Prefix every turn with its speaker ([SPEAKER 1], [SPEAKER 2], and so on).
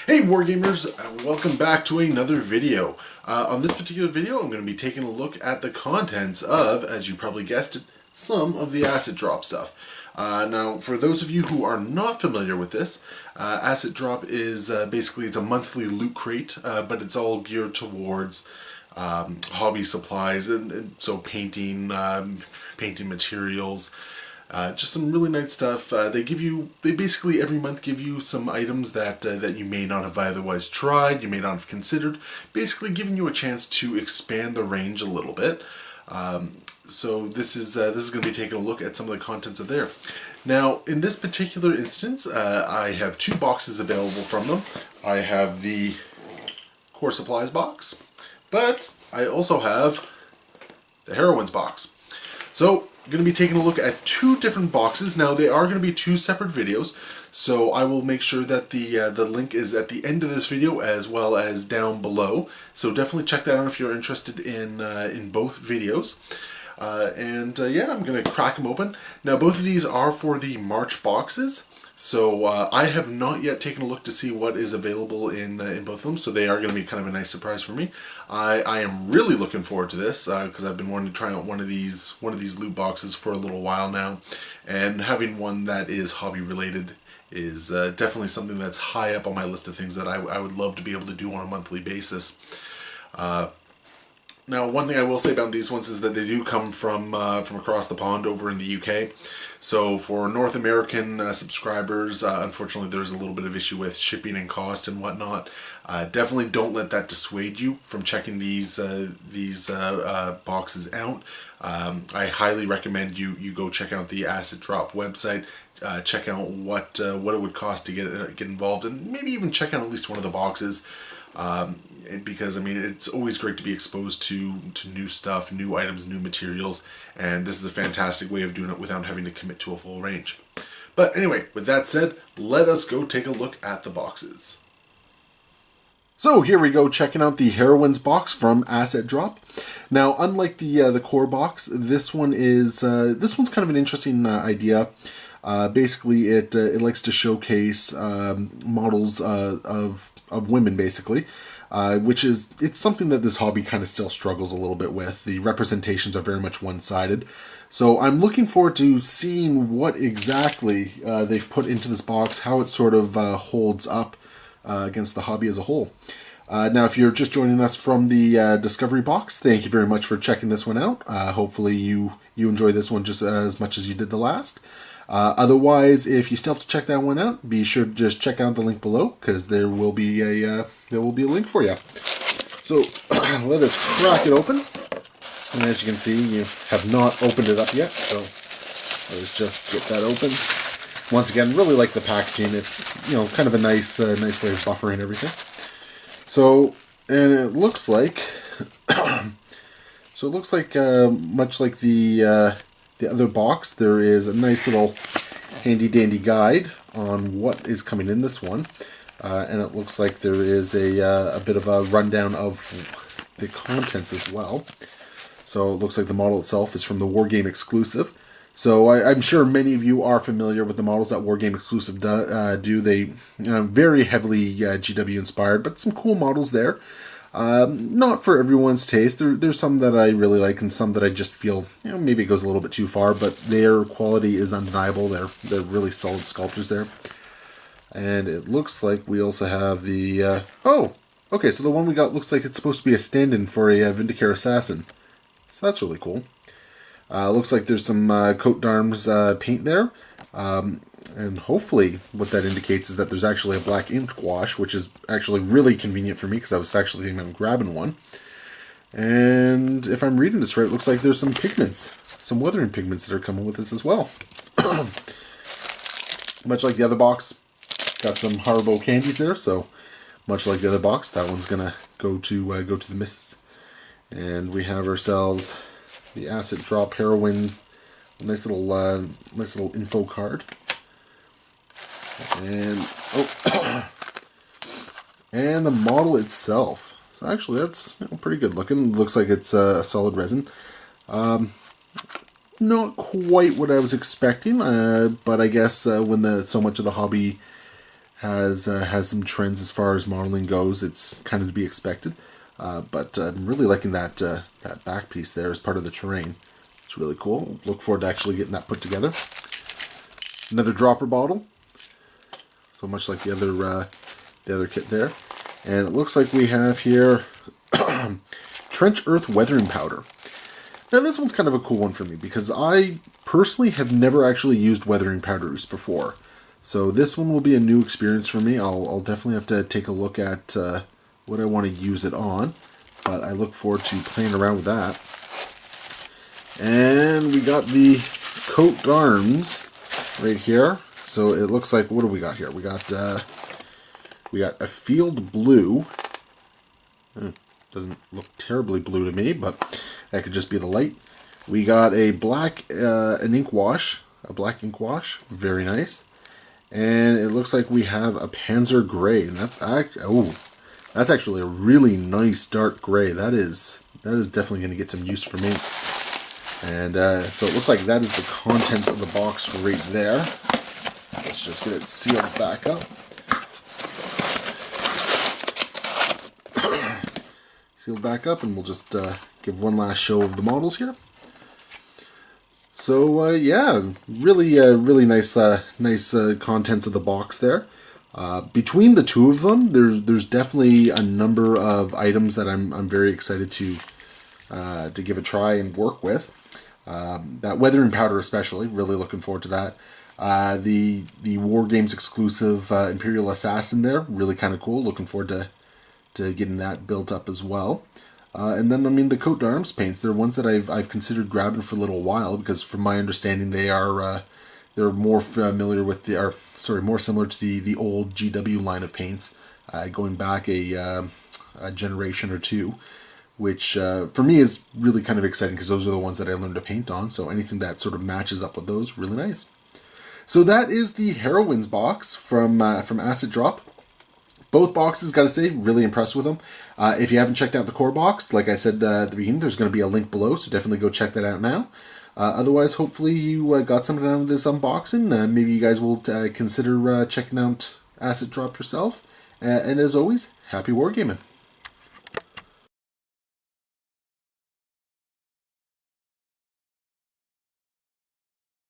[SPEAKER 1] Hey Wargamers, welcome back to another video. On this particular video I'm going to be taking a look at the contents of, as you probably guessed it, some of the Acid Drop stuff. Now for those of you who are not familiar with this, Acid Drop is basically it's a monthly loot crate, but it's all geared towards hobby supplies and so painting, painting materials. Just some really nice stuff. They basically every month give you some items that you may not have otherwise tried, you may not have considered, basically giving you a chance to expand the range a little bit. So this is going to be taking a look at some of the contents of there. Now, in this particular instance, I have two boxes available from them. I have the Core Supplies box, but I also have the Heroines Box. So, I'm going to be taking a look at two different boxes. Now, they are going to be two separate videos, so I will make sure that the link is at the end of this video as well as down below. So definitely check that out if you're interested in both videos. Yeah, I'm going to crack them open. Now, both of these are for the March boxes. So I have not yet taken a look to see what is available in both of them, so they are going to be kind of a nice surprise for me. I am really looking forward to this because I've been wanting to try out one of these loot boxes for a little while now, and having one that is hobby related is definitely something that's high up on my list of things that I would love to be able to do on a monthly basis. Now, one thing I will say about these ones is that they do come from across the pond over in the UK. So for North American subscribers, unfortunately there's a little bit of issue with shipping and cost and whatnot. Definitely don't let that dissuade you from checking these boxes out. I highly recommend you go check out the Acid Drop website. Check out what it would cost to get involved, and maybe even check out at least one of the boxes. Because I mean, it's always great to be exposed to new stuff, new items, new materials, and this is a fantastic way of doing it without having to commit to a full range. But anyway, with that said, let us go take a look at the boxes. So here we go, checking out the Heroines box from Acid Drop. Now, unlike the core box, this one's kind of an interesting idea. Basically, it likes to showcase models of women, basically. It's something that this hobby kind of still struggles a little bit with. The representations are very much one-sided. So I'm looking forward to seeing what exactly they've put into this box, how it sort of holds up against the hobby as a whole. Now, if you're just joining us from the Discovery box, thank you very much for checking this one out. Hopefully you enjoy this one just as much as you did the last. Otherwise, if you still have to check that one out, be sure to just check out the link below, because there will be a link for you. So let us crack it open, and as you can see, you have not opened it up yet. So let's just get that open. Once again, really like the packaging. It's kind of a nice way of buffering everything. So, and it looks like much like the other box, there is a nice little handy-dandy guide on what is coming in this one. And it looks like there is a bit of a rundown of the contents as well. So it looks like the model itself is from the Wargame exclusive. So I'm sure many of you are familiar with the models that Wargame exclusive do. They very heavily GW inspired, but some cool models there. Not for everyone's taste. There's some that I really like and some that I just feel, maybe it goes a little bit too far, but their quality is undeniable. They're really solid sculptures there. And it looks like we also have the, okay, so the one we got looks like it's supposed to be a stand-in for a Vindicare Assassin. So that's really cool. Looks like there's some coat d'arms paint there. And hopefully what that indicates is that there's actually a black ink wash, which is actually really convenient for me because I was actually thinking of grabbing one. And if I'm reading this right, it looks like there's some pigments, some weathering pigments that are coming with this as well. Much like the other box, got some Haribo candies there, so much like the other box, that one's gonna go to the missus. And we have ourselves the Acid Drop Heroine, nice little info card. And and the model itself. So actually, that's pretty good looking. Looks like it's a solid resin. Not quite what I was expecting, but I guess when so much of the hobby has some trends as far as modeling goes. It's kind of to be expected, but I'm really liking that that back piece there as part of the terrain. It's really cool. Look forward to actually getting that put together. Another dropper bottle, so much like the other kit there, and it looks like we have here Trench Earth Weathering Powder. Now this one's kind of a cool one for me because I personally have never actually used weathering powders before. So this one will be a new experience for me. I'll definitely have to take a look at what I want to use it on. But I look forward to playing around with that. And we got the coat d'arms right here. So it looks like, what do we got here? We got a field blue. Doesn't look terribly blue to me, but that could just be the light. We got a black an ink wash, a black ink wash, very nice. And it looks like we have a Panzer Gray, and that's actually a really nice dark gray. That is definitely going to get some use for me. And so it looks like that is the contents of the box right there. Let's just get it sealed back up. Sealed back up, and we'll just give one last show of the models here. So yeah, really nice contents of the box there. Between the two of them, there's definitely a number of items that I'm very excited to give a try and work with. That weathering powder especially, really looking forward to that. The War Games exclusive Imperial Assassin there, really kind of cool. Looking forward to getting that built up as well. And then, I mean, the coat d'arms paints, they're ones that I've considered grabbing for a little while, because from my understanding they are they're more familiar with more similar to the old GW line of paints, going back a generation or two, which for me is really kind of exciting because those are the ones that I learned to paint on. So anything that sort of matches up with those, really nice. So that is the Heroines Box from Acid Drop. Both boxes, gotta say, really impressed with them. If you haven't checked out the core box, like I said at the beginning, there's going to be a link below, so definitely go check that out now. Otherwise, hopefully you got something out of this unboxing. Maybe you guys will consider checking out Acid Drop yourself. And as always, happy wargaming.